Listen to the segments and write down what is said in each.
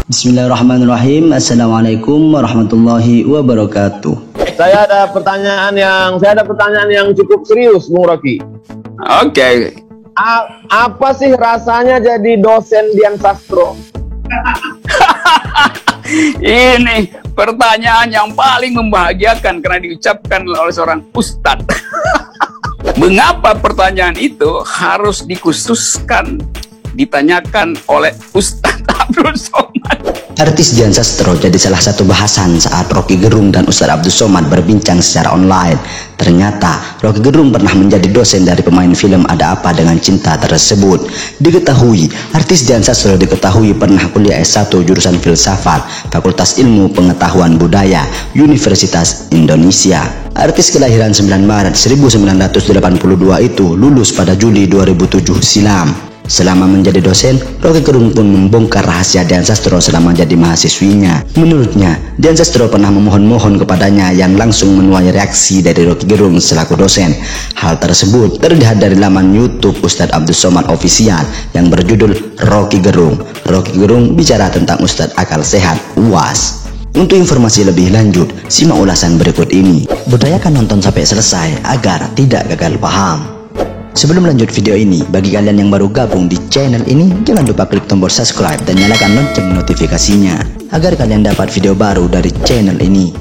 Bismillahirrahmanirrahim. Assalamualaikum warahmatullahi wabarakatuh. Saya ada pertanyaan yang cukup serius, Bung Rocky. Oke. Apa sih rasanya jadi dosen Dian Sastro? Ini pertanyaan yang paling membahagiakan karena diucapkan oleh seorang ustadz. Mengapa pertanyaan itu harus dikhususkan ditanyakan oleh Ustadz Abdul Somad? Artis Dian Sastro jadi salah satu bahasan saat Rocky Gerung dan Ustadz Abdul Somad berbincang secara online. Ternyata Rocky Gerung pernah menjadi dosen dari pemain film Ada Apa Dengan Cinta tersebut. Diketahui artis Dian Sastro pernah kuliah S1 jurusan Filsafat Fakultas Ilmu Pengetahuan Budaya Universitas Indonesia. Artis kelahiran 9 Maret 1982 itu lulus pada Juli 2007 silam. Selama menjadi dosen, Rocky Gerung pun membongkar rahasia Dian Sastro selama jadi mahasiswinya. Menurutnya, Dian Sastro pernah memohon-mohon kepadanya yang langsung menuai reaksi dari Rocky Gerung selaku dosen. Hal tersebut terlihat dari laman YouTube Ustadz Abdul Somad Official yang berjudul Rocky Gerung. Rocky Gerung bicara tentang Ustadz Akal Sehat UAS. Untuk informasi lebih lanjut, simak ulasan berikut ini. Budayakan nonton sampai selesai agar tidak gagal paham. Sebelum lanjut video ini, bagi kalian yang baru gabung di channel ini, jangan lupa klik tombol subscribe dan nyalakan lonceng notifikasinya agar kalian dapat video baru dari channel ini.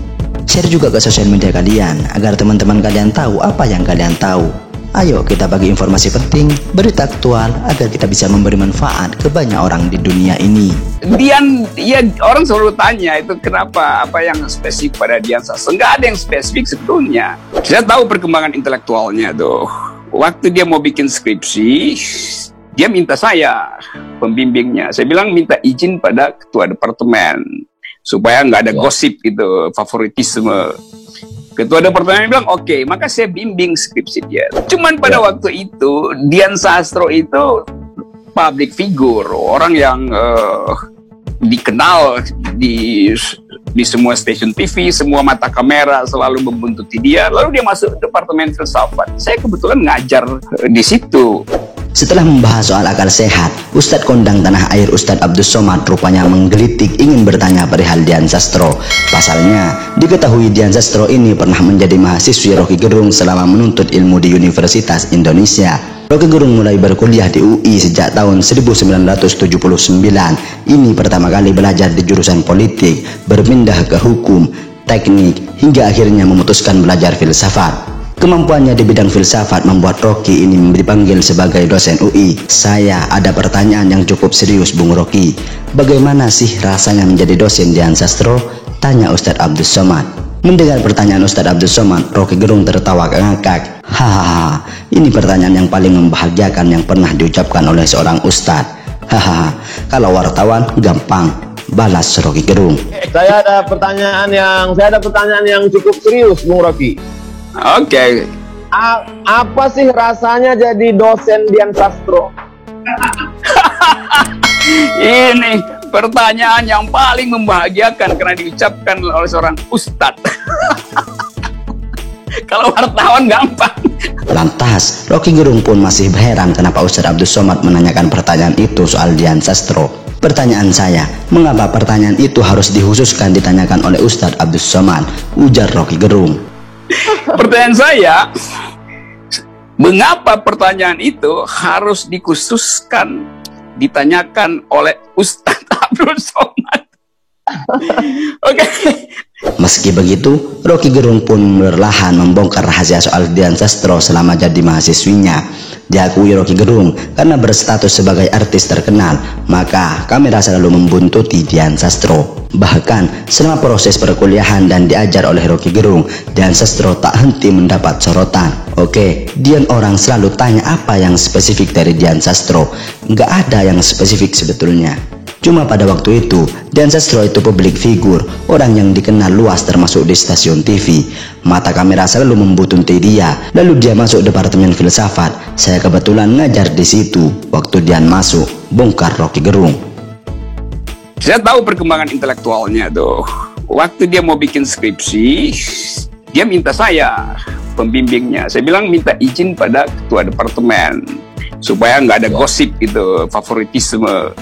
Share juga ke sosial media kalian agar teman-teman kalian tahu apa yang kalian tahu. Ayo kita bagi informasi penting, berita aktual agar kita bisa memberi manfaat ke banyak orang di dunia ini. Dian, ya orang selalu tanya itu kenapa, apa yang spesifik pada Dian Sastro? Nggak ada yang spesifik sebetulnya. Saya tahu perkembangan intelektualnya tuh. Waktu dia mau bikin skripsi, dia minta saya, pembimbingnya. Saya bilang minta izin pada ketua departemen, supaya nggak ada gosip gitu, favoritisme. Ketua departemen bilang, oke, maka saya bimbing skripsi dia. Cuman pada waktu itu, Dian Sastro itu public figure, orang yang dikenal di semua stasiun TV, semua mata kamera selalu membuntuti dia. Lalu dia masuk departemen filsafat. Saya kebetulan ngajar di situ. Setelah membahas soal akal sehat, Ustadz kondang tanah air Ustadz Abdul Somad rupanya menggelitik ingin bertanya perihal Dian Sastro. Pasalnya, diketahui Dian Sastro ini pernah menjadi mahasiswi Rocky Gerung selama menuntut ilmu di Universitas Indonesia. Rocky Gerung mulai berkuliah di UI sejak tahun 1979. Ini pertama kali belajar di jurusan politik, berpindah ke hukum, teknik, hingga akhirnya memutuskan belajar filsafat. Kemampuannya di bidang filsafat membuat Rocky ini dipanggil sebagai dosen UI. Saya ada pertanyaan yang cukup serius, Bung Rocky. Bagaimana sih rasanya menjadi dosen Dian Sastro? Tanya Ustadz Abdul Somad. Mendengar pertanyaan Ustadz Abdul Somad, Rocky Gerung tertawa ngakak. Hahaha, ini pertanyaan yang paling membahagiakan yang pernah diucapkan oleh seorang ustadz. Hahaha, kalau wartawan gampang, balas Rocky Gerung. Saya ada pertanyaan yang cukup serius, Bung Rocky. Oke. Apa sih rasanya jadi dosen Dian Sastro? Ini pertanyaan yang paling membahagiakan karena diucapkan oleh seorang ustadz. Kalau wartawan gampang. Lantas, Rocky Gerung pun masih heran kenapa Ustadz Abdul Somad menanyakan pertanyaan itu soal Dian Sastro. Pertanyaan saya, mengapa pertanyaan itu harus dikhususkan ditanyakan oleh Ustadz Abdul Somad? Ujar Rocky Gerung. Pertanyaan saya, mengapa pertanyaan itu harus dikhususkan ditanyakan oleh Ustadz Abdul Somad? Oke. Meski begitu, Rocky Gerung pun perlahan membongkar rahasia soal Dian Sastro selama jadi mahasiswinya. Diakui Rocky Gerung karena berstatus sebagai artis terkenal, maka kamera selalu membuntuti Dian Sastro. Bahkan selama proses perkuliahan dan diajar oleh Rocky Gerung, Dian Sastro tak henti mendapat sorotan. Oke, Dian orang selalu tanya apa yang spesifik dari Dian Sastro. Nggak ada yang spesifik sebetulnya. Cuma pada waktu itu, Dian Sastro itu publik figur, orang yang dikenal luas termasuk di stasiun TV. Mata kamera selalu membuntuti dia. Lalu dia masuk departemen filsafat. Saya kebetulan ngajar di situ. Waktu Dian masuk, bongkar Rocky Gerung. Saya tahu perkembangan intelektualnya tuh. Waktu dia mau bikin skripsi, dia minta saya, pembimbingnya. Saya bilang minta izin pada ketua departemen, supaya nggak ada gosip gitu, favoritisme.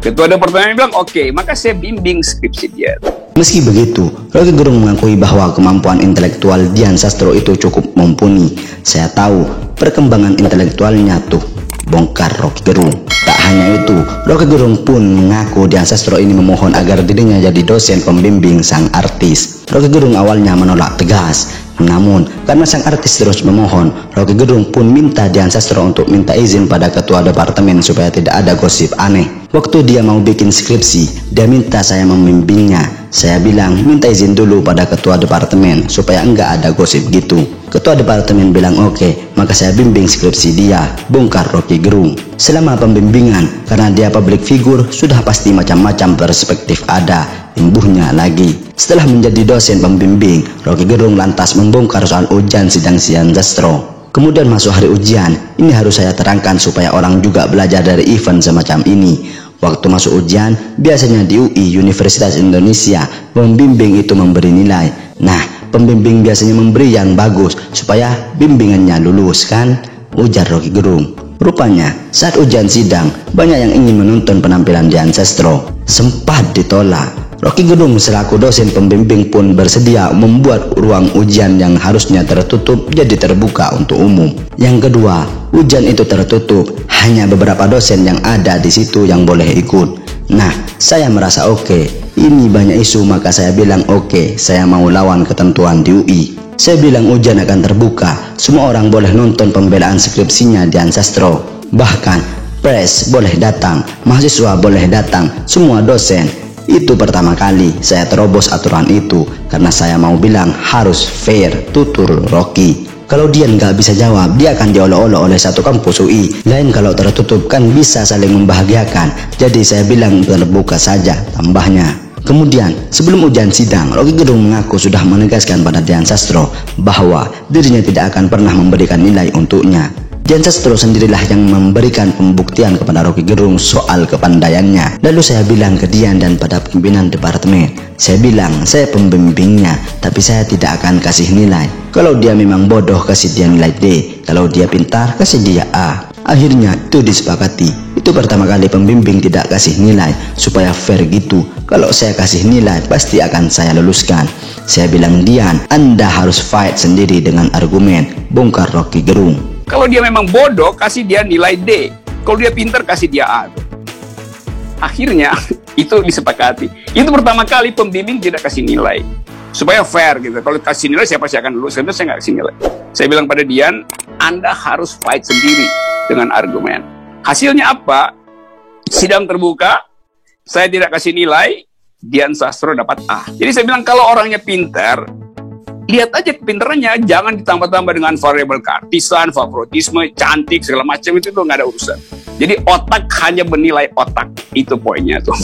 Ketua departemen bilang oke, maka saya bimbing skripsi dia. Meski begitu, Rocky Gerung mengakui bahwa kemampuan intelektual Dian Sastro itu cukup mumpuni. Saya tahu perkembangan intelektualnya tuh, bongkar Rocky Gerung. Tak hanya itu, Rocky Gerung pun mengaku Dian Sastro ini memohon agar dirinya jadi dosen pembimbing sang artis. Rocky Gerung awalnya menolak tegas. Namun, karena sang artis terus memohon, Rocky Gerung pun minta Dian Sastro untuk minta izin pada ketua departemen supaya tidak ada gosip aneh. Waktu dia mau bikin skripsi, dia minta saya membimbingnya. Saya bilang minta izin dulu pada ketua departemen supaya enggak ada gosip gitu. Ketua departemen bilang oke, maka saya bimbing skripsi dia, bongkar Rocky Gerung. Selama pembimbingan, karena dia public figure, sudah pasti macam-macam perspektif ada, imbuhnya lagi. Setelah menjadi dosen pembimbing, Rocky Gerung lantas membongkar soal ujian sidang Dian Sastro. Kemudian masuk hari ujian, ini harus saya terangkan supaya orang juga belajar dari event semacam ini. Waktu masuk ujian, biasanya di UI, Universitas Indonesia, pembimbing itu memberi nilai. Nah, pembimbing biasanya memberi yang bagus, supaya bimbingannya lulus kan? Ujar Rocky Gerung. Rupanya, saat ujian sidang, banyak yang ingin menonton penampilan Dian Sastro. Sempat ditolak. Rocky Gerung selaku dosen pembimbing pun bersedia membuat ruang ujian yang harusnya tertutup jadi terbuka untuk umum. Yang kedua, ujian itu tertutup, hanya beberapa dosen yang ada di situ yang boleh ikut. Nah, saya merasa oke. Ini banyak isu, maka saya bilang oke, saya mau lawan ketentuan di UI. Saya bilang ujian akan terbuka, semua orang boleh nonton pembelaan skripsinya Dian Sastro. Bahkan, press boleh datang, mahasiswa boleh datang, semua dosen. Itu pertama kali saya terobos aturan itu, karena saya mau bilang harus fair, tutur Rocky. Kalau dia nggak bisa jawab, dia akan diolok-olok oleh satu kampus UI. Lain kalau tertutup kan bisa saling membahagiakan. Jadi saya bilang terbuka saja, tambahnya. Kemudian, sebelum ujian sidang, Rocky Gerung mengaku sudah menegaskan pada Dian Sastro bahwa dirinya tidak akan pernah memberikan nilai untuknya. Dian Sastro sendirilah yang memberikan pembuktian kepada Rocky Gerung soal kepandaiannya. Lalu saya bilang ke Dian dan pada pimpinan departemen, saya bilang saya pembimbingnya, tapi saya tidak akan kasih nilai. Kalau dia memang bodoh, kasih dia nilai D. Kalau dia pintar, kasih dia A. Akhirnya itu disepakati. Itu pertama kali pembimbing tidak kasih nilai, supaya fair gitu. Kalau saya kasih nilai, pasti akan saya luluskan. Saya bilang, Dian, Anda harus fight sendiri dengan argumen, bongkar Rocky Gerung. Kalau dia memang bodoh, kasih dia nilai D. Kalau dia pintar, kasih dia A. Akhirnya, itu disepakati. Itu pertama kali pembimbing tidak kasih nilai. Supaya fair gitu. Kalau kasih nilai, siapa sih akan lulus? Sebenarnya saya nggak kasih nilai. Saya bilang pada Dian, Anda harus fight sendiri dengan argumen. Hasilnya apa? Sidang terbuka, saya tidak kasih nilai, Dian Sastro dapat A. Jadi saya bilang, kalau orangnya pintar, lihat aja kepintarannya, jangan ditambah-tambah dengan variabel keartisan, favoritisme, cantik, segala macam, itu nggak ada urusan. Jadi otak hanya bernilai otak, itu poinnya tuh.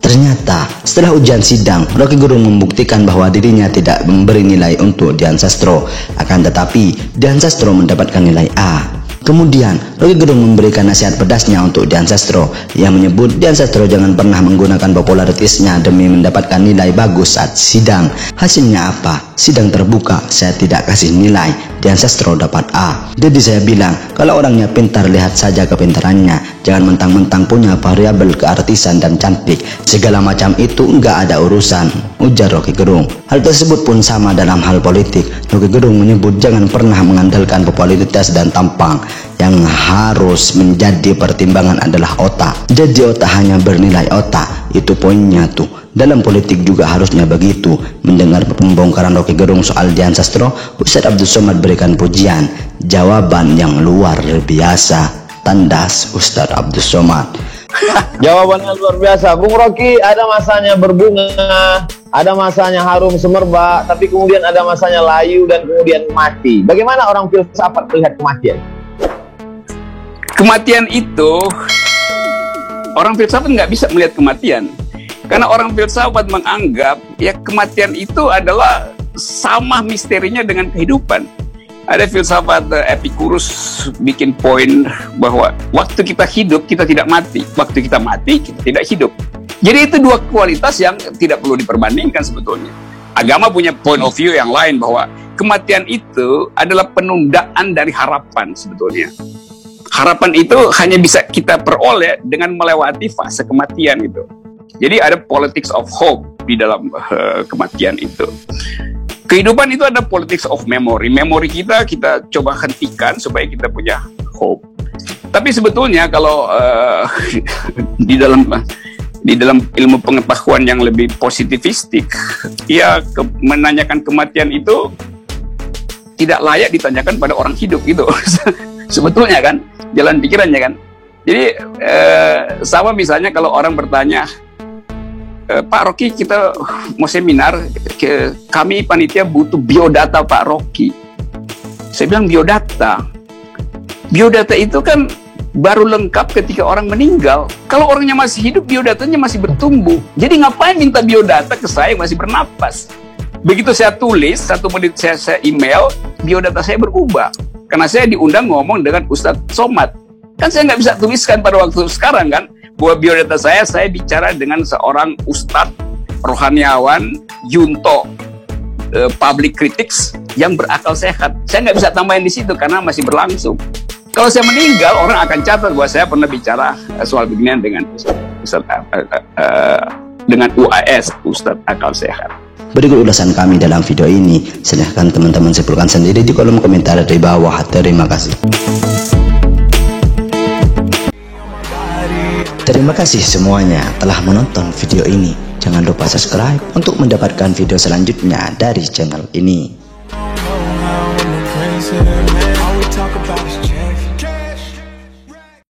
Ternyata, setelah ujian sidang, Rocky Gerung membuktikan bahwa dirinya tidak memberi nilai untuk Dian Sastro. Akan tetapi, Dian Sastro mendapatkan nilai A. Kemudian, Rocky Gerung memberikan nasihat pedasnya untuk Dian Sastro. Yang menyebut Dian Sastro jangan pernah menggunakan popularitasnya demi mendapatkan nilai bagus saat sidang. Hasilnya apa? Sidang terbuka, saya tidak kasih nilai. Dian Sastro dapat A. Jadi saya bilang, kalau orangnya pintar, lihat saja kepintarannya. Jangan mentang-mentang punya variabel keartisan dan cantik. Segala macam itu enggak ada urusan, ujar Rocky Gerung. Hal tersebut pun sama dalam hal politik. Rocky Gerung menyebut jangan pernah mengandalkan popularitas dan tampang. Yang harus menjadi pertimbangan adalah otak. Jadi otak hanya bernilai otak. Itu poinnya tuh. Dalam politik juga harusnya begitu. Mendengar pembongkaran Rocky Gerung soal Dian Sastro, Ustadz Abdul Somad berikan pujian. Jawaban yang luar biasa. Tandas Ustadz Abdul Somad. Jawabannya luar biasa. Bung Rocky, ada masanya berbunga, ada masanya harum semerbak, tapi kemudian ada masanya layu dan kemudian mati. Bagaimana orang filsafat melihat kematian? Kematian itu, orang filsafat nggak bisa melihat kematian. Karena orang filsafat menganggap ya kematian itu adalah sama misterinya dengan kehidupan. Ada filsafat Epicurus bikin poin bahwa waktu kita hidup kita tidak mati, waktu kita mati kita tidak hidup. Jadi itu dua kualitas yang tidak perlu diperbandingkan sebetulnya. Agama punya point of view yang lain bahwa kematian itu adalah penundaan dari harapan sebetulnya. harapan itu hanya bisa kita peroleh dengan melewati fase kematian itu. Jadi ada politics of hope di dalam kematian itu. Kehidupan itu ada politics of memory. Memori kita coba hentikan supaya kita punya hope. Tapi sebetulnya kalau di dalam ilmu pengetahuan yang lebih positivistik, ya menanyakan kematian itu tidak layak ditanyakan pada orang hidup gitu. Sebetulnya kan, jalan pikirannya kan. Jadi sama misalnya kalau orang bertanya, Pak Rocky, kita mau seminar, kami panitia butuh biodata Pak Rocky. Saya bilang biodata itu kan baru lengkap ketika orang meninggal. Kalau orangnya masih hidup, biodatanya masih bertumbuh. Jadi ngapain minta biodata ke saya yang masih bernapas? Begitu saya tulis, 1 menit saya email, biodata saya berubah. Karena saya diundang ngomong dengan Ustadz Somad. Kan saya nggak bisa tuliskan pada waktu sekarang kan, bahwa biodata saya bicara dengan seorang Ustadz rohaniawan, Yunto, public critics yang berakal sehat. Saya nggak bisa tambahin di situ karena masih berlangsung. Kalau saya meninggal, orang akan catat bahwa saya pernah bicara soal beginian dengan dengan UAS, Ustadz Akal Sehat. Berikut ulasan kami dalam video ini. Silahkan teman-teman simpulkan sendiri di kolom komentar di bawah. Terima kasih. Terima kasih semuanya telah menonton video ini. Jangan lupa subscribe untuk mendapatkan video selanjutnya dari channel ini.